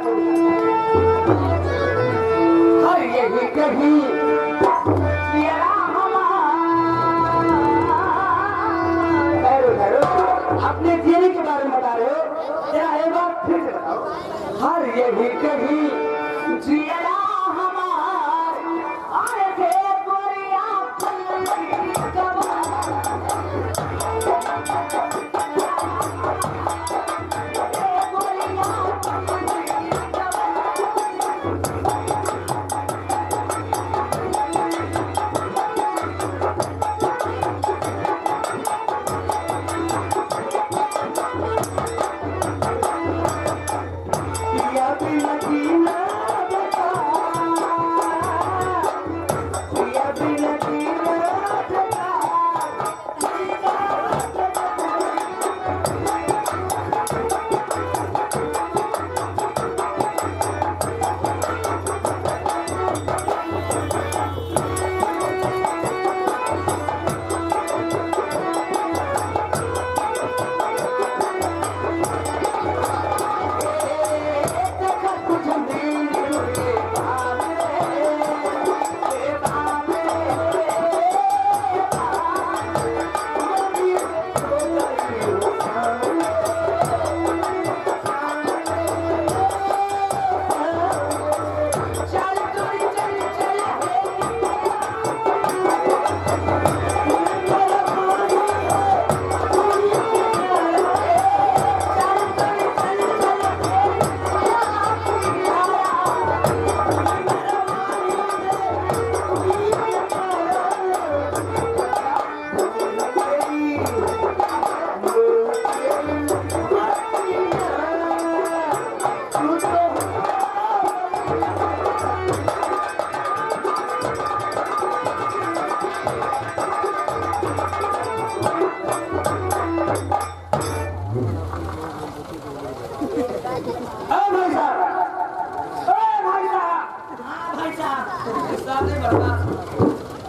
हर यही कहीं अपने जीने के बारे में बता रहे हो, जरा एक बार फिर से बताओ। हर यही कहीं जिया हमार आए थे गोरिया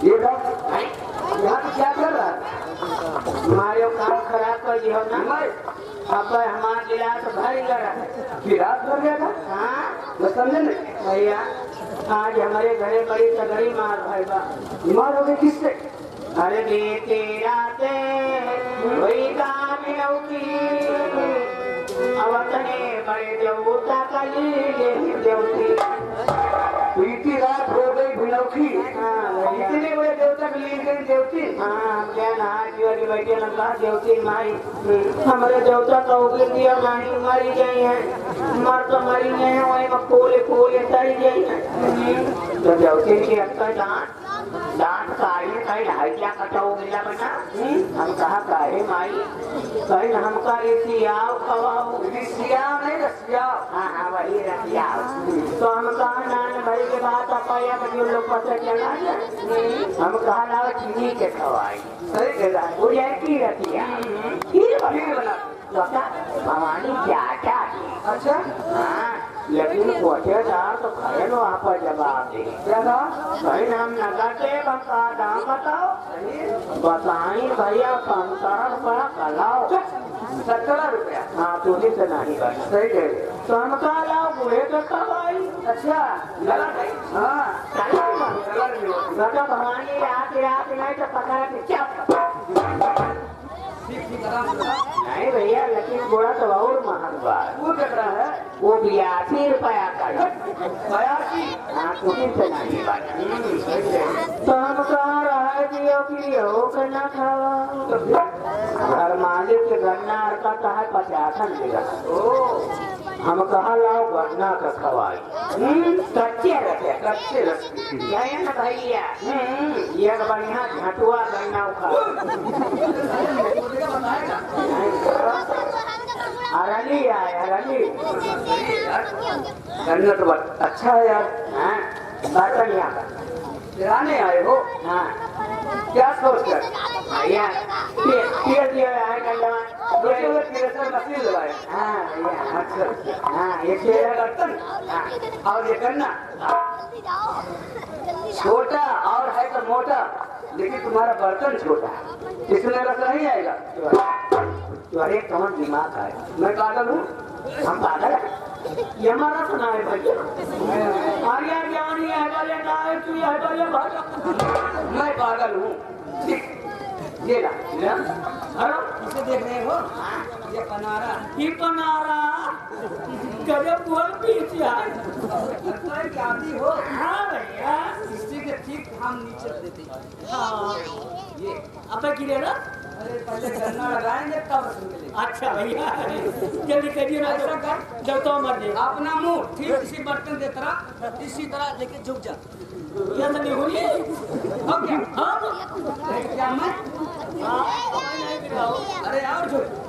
ये यहाँ पे क्या कर रहा है? हमारे काम खराब कर दिया हो ना अब हमारा गिलास भर गया गिलास भर गया था। हाँ तो समझे नहीं भैया, आज हमारे घरे बड़ी तगड़ी मार भाई बा। बीमार हो गए किससे? अरे बेटे राते वही काम की अवतने बड़े देवता कली देवती बीती रात हो गई भिनौखी। इतने बड़े देवता के लिए गई देवती। हाँ क्या ना वाली बैठे लंका देवती मारी हमारे देवता का उगे दिया मारी मरी गई है मर तो मरी गए हैं वही में फूले फूले तरी गई है तो देवती की अक्का डांट डांट काढ़ी कहीं हल्ला कटाओ मिला बना हम कहा काहे माई कहीं हमका रिसियाव खवाओ रिसियाव नहीं रसियाव। हाँ हाँ वही रसियाव तो हम कहा नान भरी के बाद अपाया बनी लोग पता चला हम कहा लाओ चीनी के खवाई सही कह रहा है। वो की रसिया खीर बना लगा भवानी क्या क्या अच्छा हाँ लेकिन कोठेदार तो खड़े लो आप जवाब दे क्या था? भाई हम नगटे बता दाम बताओ बताई भैया 15 रुपया कलाओ 17 रुपया। हाँ तुझे से नहीं बना सही कह रहे। तो हम कहा लाओ बुढ़े के खवाई अच्छा गलत है। हाँ गलत नहीं होती। लगा भवानी रात नहीं तो पकड़ा के चप नहीं भैया लेकिन बुरा तो और महंगा वो कितना है? वो 82 रुपया का 82। हाँ तुझे से नहीं बना तो हम कहा रहा कि हो करना खावा घर मालिक के गन्ना का कहा 50 मिला हम कहा लाओ गन्ना का खवाई कच्चे रखे कच्चे रखती। क्या ना भैया ये बढ़िया झटुआ गन्ना उखा अरली आए अरली गन्ना तो बहुत अच्छा है यार। हाँ बर्तन यहाँ किराने आए हो? हाँ क्या सोच कर? भैया तेल दिया है गन्ना मशीन लगाए। हाँ भैया अच्छा हाँ ये ये तेल बर्तन और ये गन्ना छोटा और है तो मोटा, लेकिन तुम्हारा बर्तन छोटा है, इसमें रस नहीं आएगा। तुम्हारे कौन दिमाग है मैं पागल हूँ? हम पागल ये हमारा सुना है भैया आर्या ज्ञानी है वाले ना है तू है वाले भागा मैं पागल हूँ ये ला अरे इसे देख रहे हो ये पनारा ये पनारा गजब बोल पीछे आए कोई जाती हो हाँ भैया इसी के ठीक हम नीचे देते हैं हाँ ये अब गिरे ना अरे पहले गन्ना लगाएंगे तब रसम मिलेगा अच्छा भैया जल्दी करिए ना ऐसा कर जब तो मर जाए अपना मुंह ठीक इसी बर्तन की तरह इसी तरह लेके झुक जा ये तो नहीं होनी अब क्या हाँ क्या मैं नहीं गिराओ अरे और झुक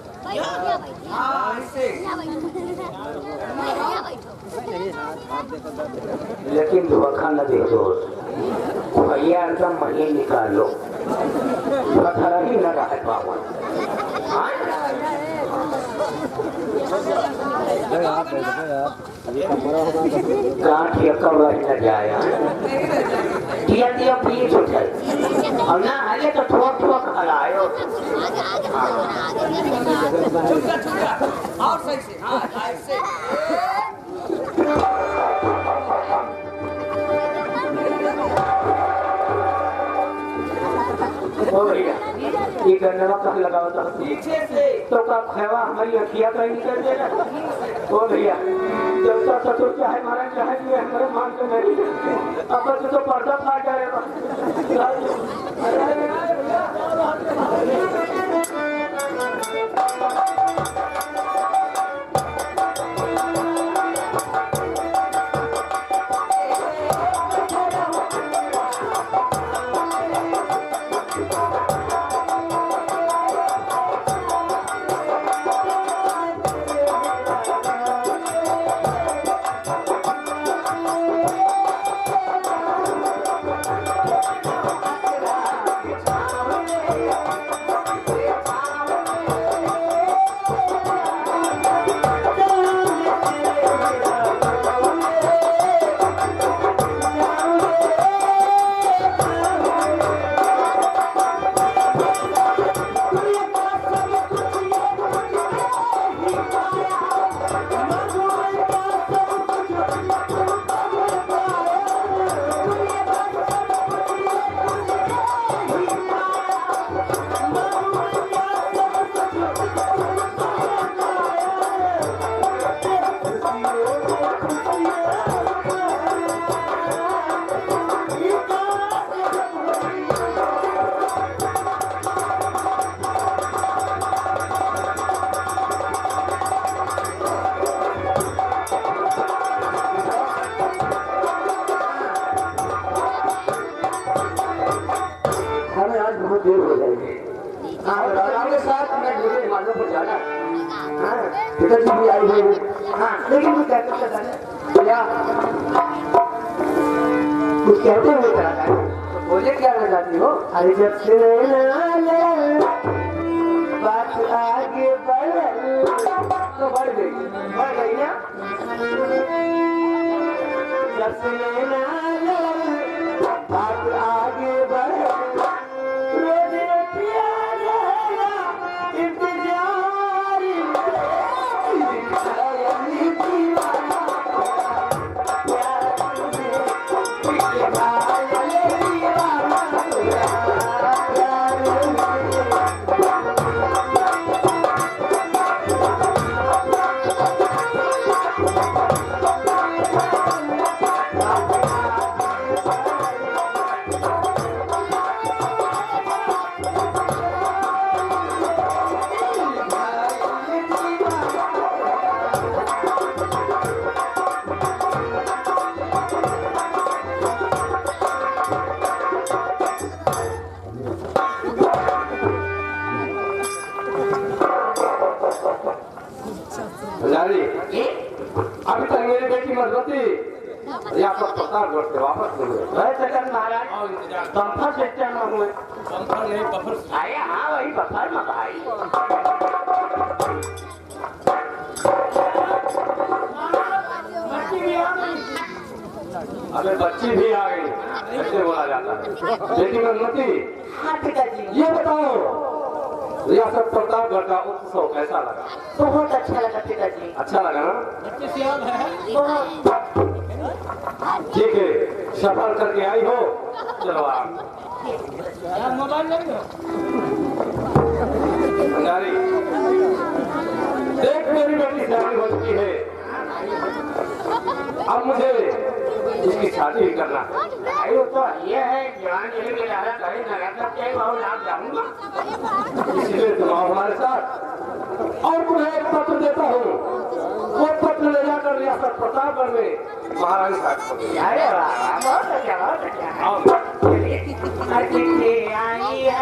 हाँ ऐसे लेकिन धोखा न दे दो भैया एकदम महीने निकाल लो पत्थर ही न रह पाओ गांठ ये कब न जाए दिया दिया पीछ उठे और ना आगे तो ठोक ठोक हलायो और सही से हाँ ऐसे ओ भैया ये गन्नवा कहाँ लगाओ था पीछे से तो का खेवा हमारी अखिया कहीं कर देगा ओ भैया जब तक ससुर चाहे मारा चाहे भी हमारे मान के नहीं अब तो पर्दा फाट जाएगा हमें आज बहुत देर हो जाएगी हाँ राजा के साथ मैं दूसरे मार्गों पर जाना हाँ पिताजी भी आई हुई हाँ लेकिन मैं कहता था भैया कुछ कहते हुए चला जाए तो बोले क्या लगाती हो अरे जब से बात आगे बढ़ तो बढ़ गई ना जब से बात आगे बढ़ अभी तक मेरी बेटी मरती या तो पता करते वापस महाराज बम्फर सिस्टम में हुए बम्फर नहीं बफर आए हाँ वही बफर में भाई अबे बच्ची भी आ गई ऐसे बोला जाता है बेटी मरती हाँ पिताजी ये बताओ रियासत प्रतापगढ़ का उत्सव कैसा लगा? बहुत अच्छा लगा पिताजी। अच्छा लगा ना? बहुत। ठीक है, सफर करके आई हो, चलो आप भंडारी देख मेरी बेटी शादी हो चुकी है, अब मुझे इसकी शादी करना है। अरे तो ये है जवान जिले के दादा करे नगर के बहुत लाभ जाऊंगा, इसलिए तुम आओ हमारे साथ और तुम्हें एक पत्र देता हूँ, वो पत्र ले जाकर रियासत प्रतापगढ़ में महारानी साहब को दे। अरे वाह बहुत अच्छा बहुत अच्छा। आओ। अतिथि आई है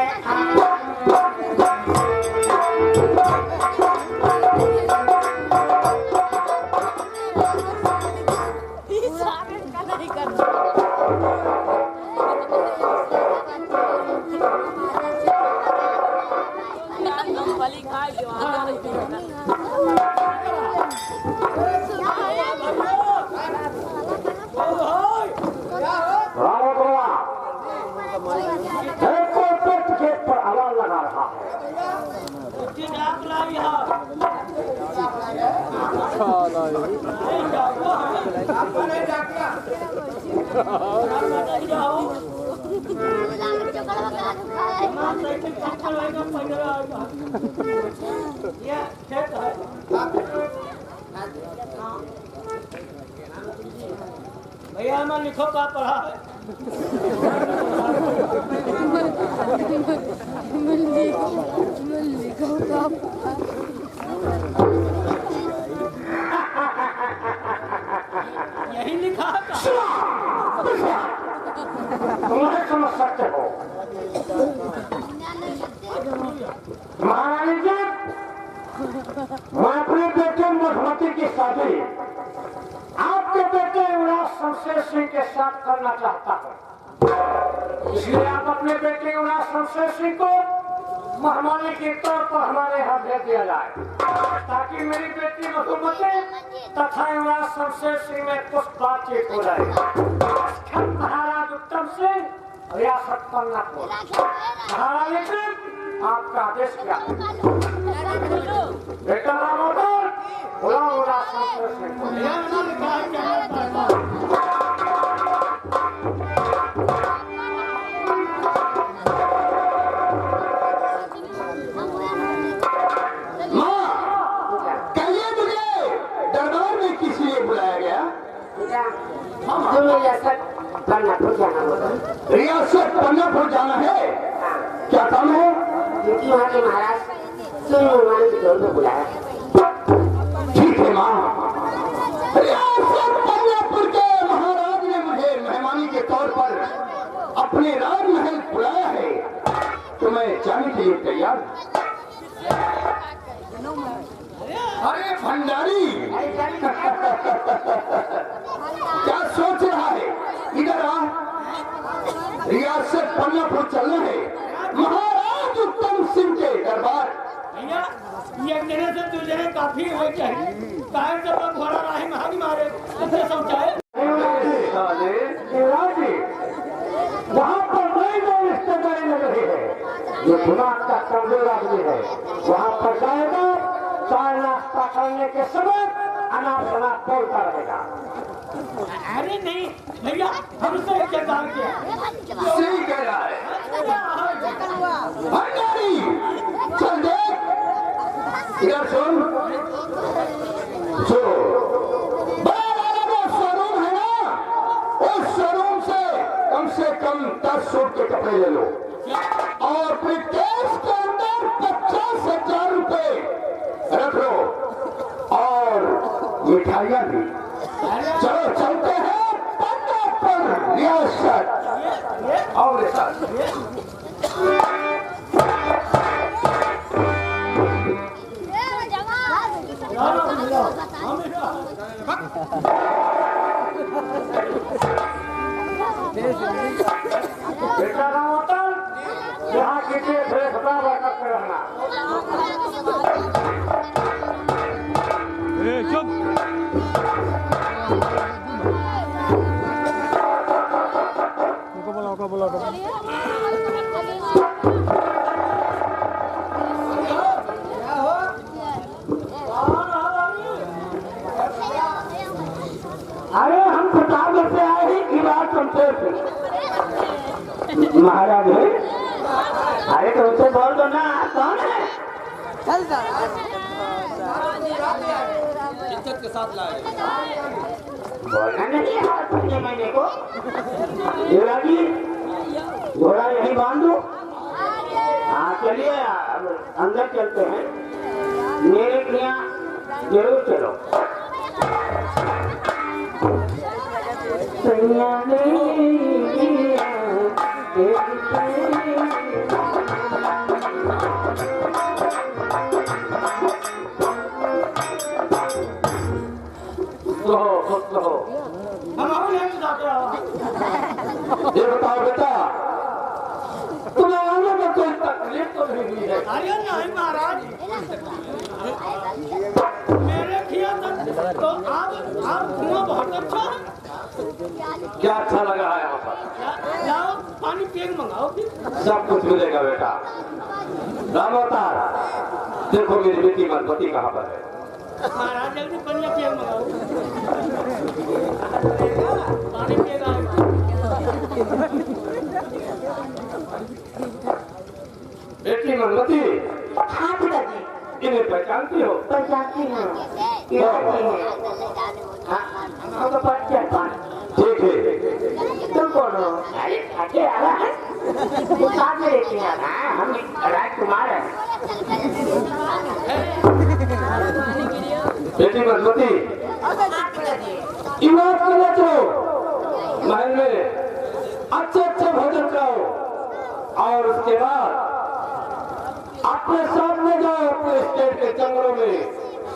खेत पर आवाज लगा रहा है। भैया हमें लिखो का पढ़ा है यही लिखा था। तुम्हें समझ सकते हो महारानी जी, मैं अपने बेटे मधुमती की शादी आपके बेटे युवराज शमशेर सिंह के साथ करना चाहता हूँ, इसलिए आप अपने बेटे युवराज शमशेर सिंह को मेहमानी के तौर पर हमारे यहाँ भेज दिया जाए, ताकि मेरी बेटी मधुमती तथा युवराज शमशेर सिंह में कुछ बातचीत हो जाए। महाराज उत्तम सिंह रियासत पन्नापुर। महारानी जी, आपका आदेश क्या है? बेटा रामोदर बुलाओ युवराज शमशेर सिंह को। रियासत पन्नापुर जाना है, क्या काम है? क्योंकि वहाँ के महाराज मेहमान की तौर पर बुलाया। ठीक है माँ, रियासत पन्नापुर के महाराज ने मुझे मेहमानी के तौर पर अपने राजमहल बुलाया है, तो मैं जाने के लिए तैयार। अरे भंडारी क्या सोच रहा है? इधर आ, रियासत पन्नापुर चलना है, महाराज उत्तम सिंह के दरबार। भैया ये जने से दो जने काफी हो चाहिए, काहे जब तक घोड़ा राही महानी मारे उससे समझाए। वहाँ पर नई नई रिश्तेदारी लग रही है, जो दिमाग का कमजोर आदमी है वहाँ पर जाएगा, चाय नाश्ता करने के समय अनाप शनाप बोलता रहेगा। अरे नहीं भैया, हमसे इज्जतदार किया। सही कह रहा है भंडारी, चल देख इधर सुन, सुनो, बड़ा वाला वो शोरूम है ना, उस शोरूम से कम 10 सूट के कपड़े ले लो और फिर केस के अंदर 50,000 रुपए रख लो और मिठाइयाँ भी। चलो चलते हैं पन्नापुर रियासत। और साथ बेटा रामोदर, यहाँ की देख रेख बराबर करते रहना। महाराज है? अरे तो उनसे बोल दो ना, कौन है? इज्जत के साथ लाए। बोलना नहीं है तुमने मैंने को। युवराज जी, घोड़ा यहीं बांध दो। हाँ चलिए, अब अंदर चलते हैं। मेरे यहाँ जरूर चलो। हम और नहीं जाते हो। ये बताओ बेटा, तुम्हें आने में कोई तकलीफ तो नहीं हुई है? अरे नहीं महाराज, मेरे खिया तो आप धुआं बहुत अच्छा है। क्या अच्छा लगा है यहाँ पर? जाओ पानी पेग मंगाओ फिर। सब कुछ मिलेगा बेटा। राम अवतार, देखो मेरी बेटी मधुमती कहाँ पर है? महाराज जल्दी बढ़िया पेग मंगाओ, पानी पेग आएगा। बेटी मधुमती, हाँ पिताजी, इन्हें पहचानती हो? पहचानती हूँ। ये लड़की है। हाँ, हमको पहचान। ठीक है। तुम कौन हो? अरे थके आला है। वो साथ में रहती है। हाँ, हम राजकुमार हैं। बेटी मधुमती, इमारत के लिए चलो, महल में अच्छे अच्छे भोजन खाओ और उसके बाद अपने साथ में जाओ, अपने स्टेट के जंगलों में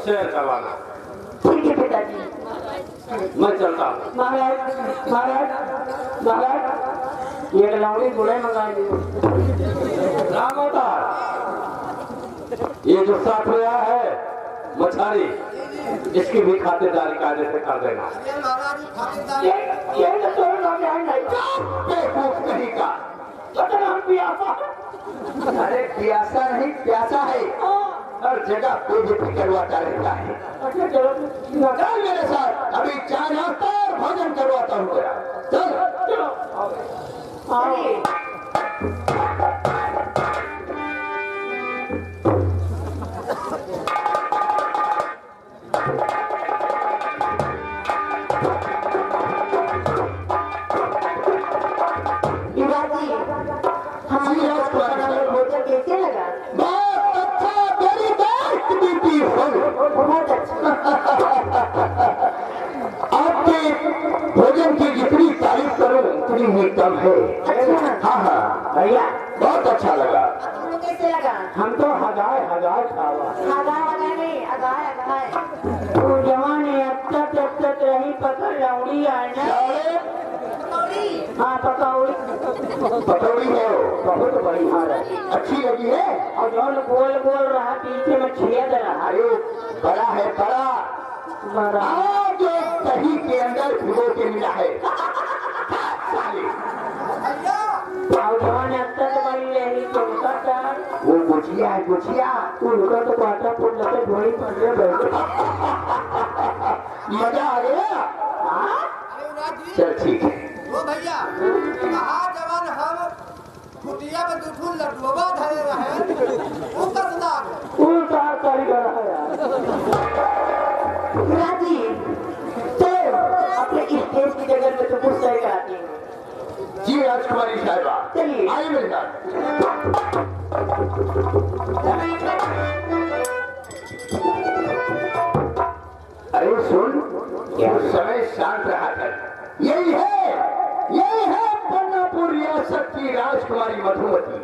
सैर करवाना। ठीक है पिताजी। मैं चलता हूँ। महाराज, महाराज, महाराज, ये लौड़ी गुड़े मंगा दी। राम अवतार, ये जो साथ में आया है मछारी, इसकी भी खातिरदारी कायदे से कर देना। ये तो तोड़ ना जाए नहीं। बेवकूफ कहीं का। पता हम पियासा। अरे प्यासा नहीं, प्यासा है। हर जगह बेइज्जती करवाता रहता है। अच्छा चलो, चल मेरे साथ, अभी चाय नाश्ता और भोजन करवाता हूँ तेरा। चल चलो। आओ। युवराज जी, हमारे भोजन कैसे लगा? बहुत अच्छा, तेरी बेस्ट बेटी हो। बहुत अच्छा। आपके भोजन की जितनी तारीफ करूं उतनी ही कम है। अच्छा। हाँ हाँ भैया, बहुत अच्छा लगा। तुम्हें कैसे लगा? हम तो हजार हजार खावा। आगाए नहीं, आगाए। वो जवान है, अब तक रही पकड़ लौड़ी आए ना। हाँ पकौड़ी। पकौड़ी है, बहुत बढ़िया है, अच्छी लगी है। और जो गोल गोल रहा पीछे में छेद रहा। अरे बड़ा है, बड़ा बड़ा। आज दही के अंदर भिगो के मिला है। साले, और जवान अब तक बड़ी रही चमका चार। वो गुजिया है, गुजिया। उनका तो पाटा पुल लगे घोड़ी पर बैठे। मजा आ गया। चल ठीक है। ओ भैया, कहा जवान हम कुटिया में दुठू लडुआ धरे रहे, वो कसदार है। उल्टा कारीगर है यार। राजी, चलो अपने स्टेज की जगह में तो कुछ सही कराती हूँ। जी राजकुमारी साहिबा, चलिए। आइए मेरे साथ। अरे सुन, उस समय शांत रहा कर। यही है पन्नापुर रियासत की राजकुमारी मधुमती।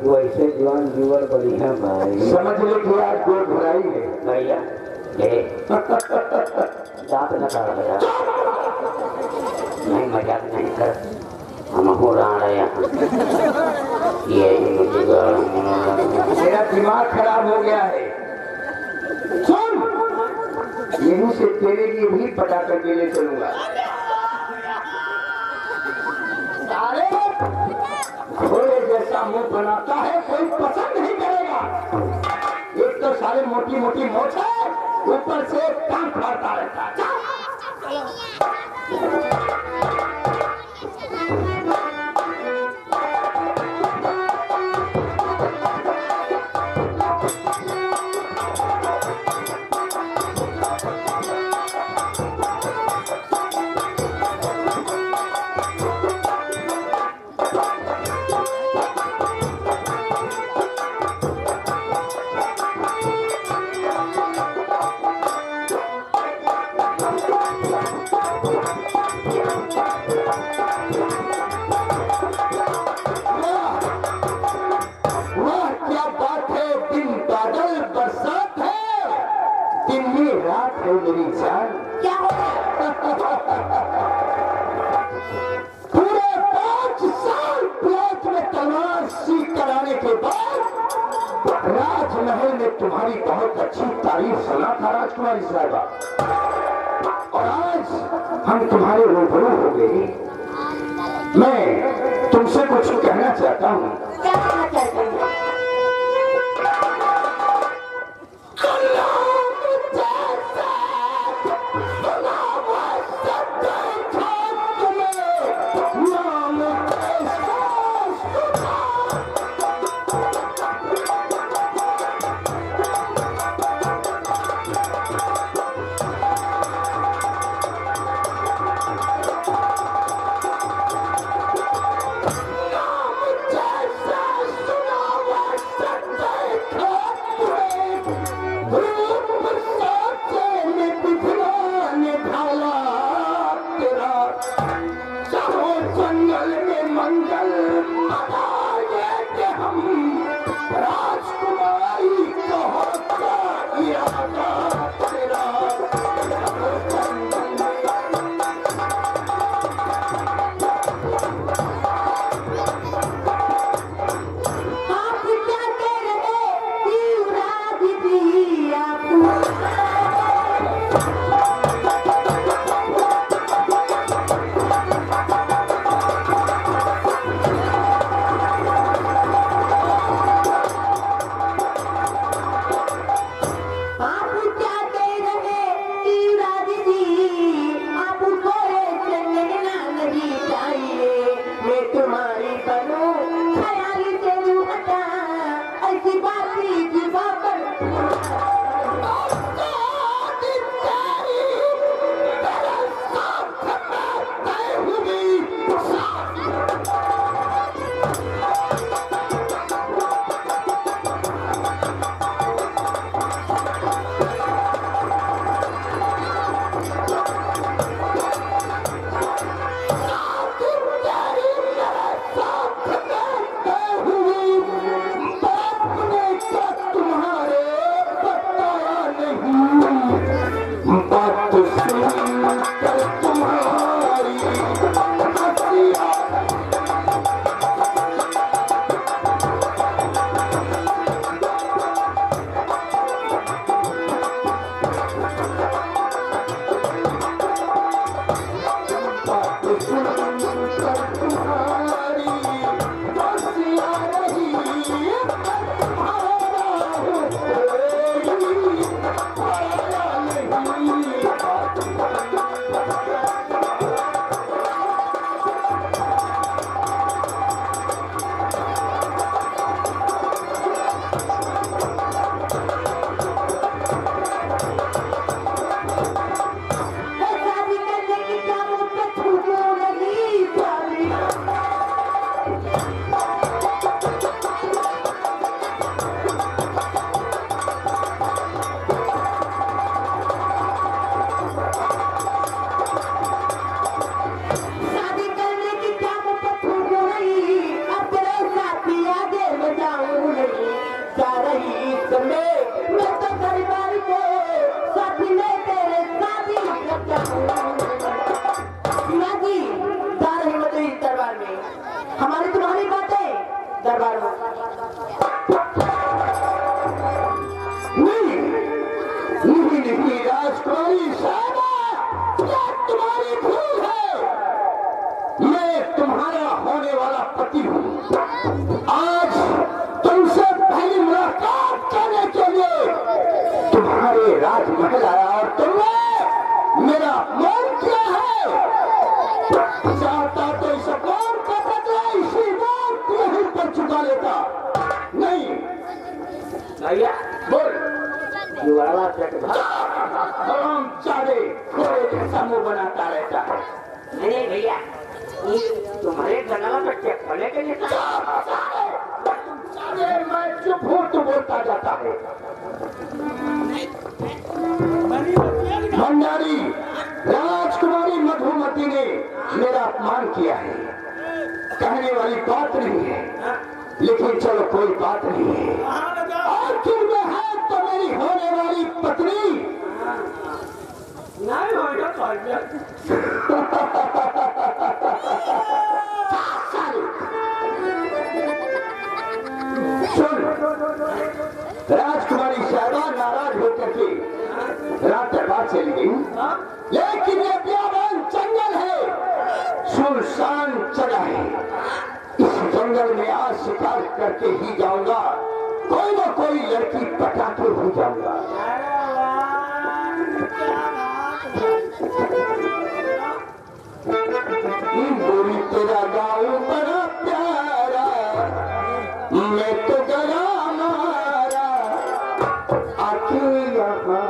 वैसे जवान जीवन बढ़िया भाई। समझ ले कि आज दो बुराई है। भैया, दांत न काट भैया। नहीं मजाक नहीं कर, हम हो रहा है यहाँ। ये मुझे मेरा दिमाग खराब हो गया है। सुन, यहीं से तेरे लिए भी पटाखा के लिए चलूंगा। साले घोड़े जैसा मुंह बनाता है, कोई पसंद नहीं करेगा। एक तो साले मोटी मोटी मोछ है, ऊपर से टांग फाड़ता रहता है। दिन में रात है मेरी जान। क्या हो गया? पूरे 5 साल प्लेट में तलवार सीख कराने के बाद राजमहल में तुम्हारी बहुत अच्छी तारीफ सुना था राजकुमारी साहिबा, और आज हम तुम्हारे रूबरू हो गए। मैं तुमसे कुछ कहना चाहता हूँ। क्या कहना चाहते हैं? हमारी तुम्हारी बातें दरबार में नहीं राजकुमारी साहबा, क्या तुम्हारी भूल है? मैं तुम्हारा होने वाला पति हूँ। आज तुमसे पहली मुलाकात करने के लिए तुम्हारे राजमहल आया और तुमने मेरा अपमान किया है। चाहता तो इस अपमान का बदला इसी बात यहीं पर चुका लेता। नहीं भैया बोल, युवाला से हम चाहे घोड़े जैसा मुंह बनाता रहता है। नहीं भैया, ये तुम्हारे गला में चप्पले के लिए मैं चुप हूँ तो बोलता जाता है। भंडारी राजकुमारी मधुमती ने मेरा अपमान किया है। कहने वाली बात नहीं है, लेकिन चलो कोई बात नहीं है। आखिर में है तो मेरी होने वाली पत्नी मर गया। सुन, राजकुमारी साहबा नाराज होकर के रात दरबार चली गई, लेकिन ये बियाबान जंगल है, सुनसान जगह है। इस जंगल में आज शिकार करके ही जाऊंगा, कोई ना कोई लड़की पटा के ही जाऊंगा। बोली तेरा गाँव बड़ा प्यारा, मैं तो गया मारा आके यहाँ।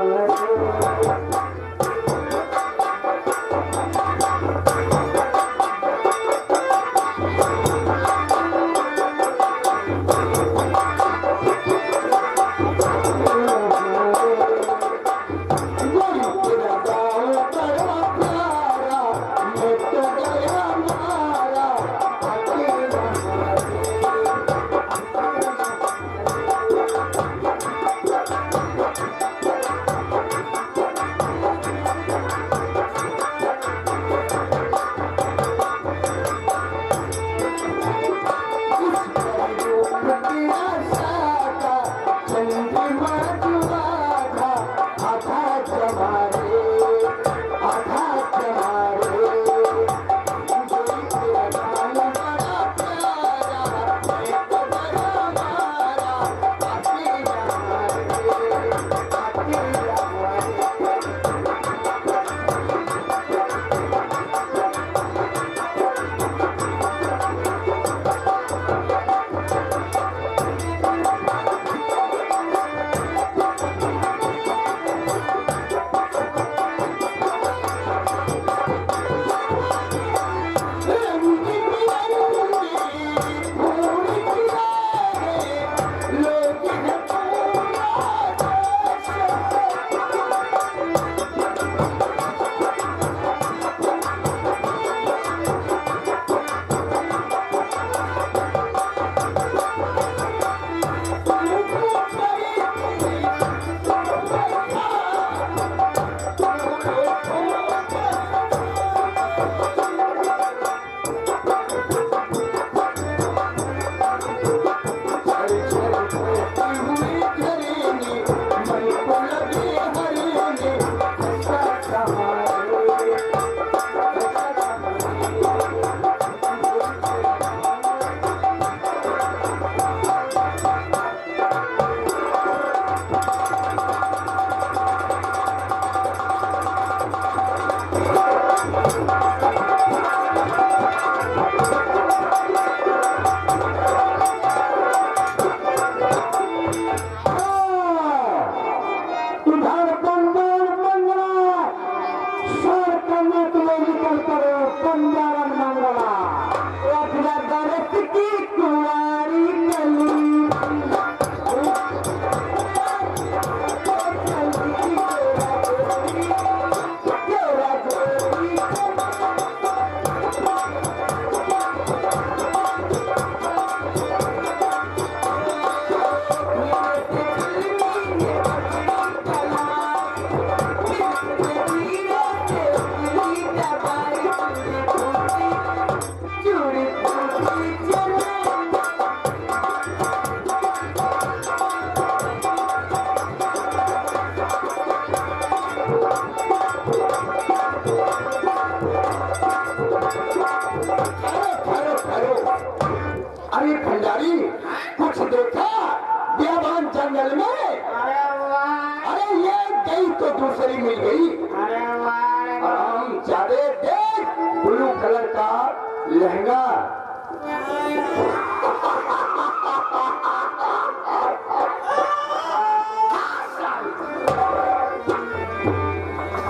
अरे भंडारी, कुछ देखा बियाबान जंगल में? अरे वाह, अरे ये गई तो दूसरी मिल गई। अरे वाह, हम चारे देख, ब्लू कलर का लहंगा।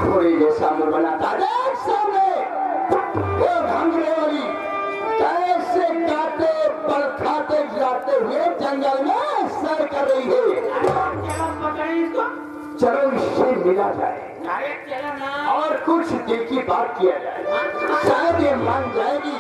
घोड़े जैसा मुंह बनाता, देख सामने वो घंगरे वाली कैसे काटे बल खाते जाते हुए जंगल में सर कर रही है। चलो पकड़े इसको। चलो इससे मिला जाए अरे चलो ना। और कुछ दिल की बात किया जाए, शायद ये मान जाएगी।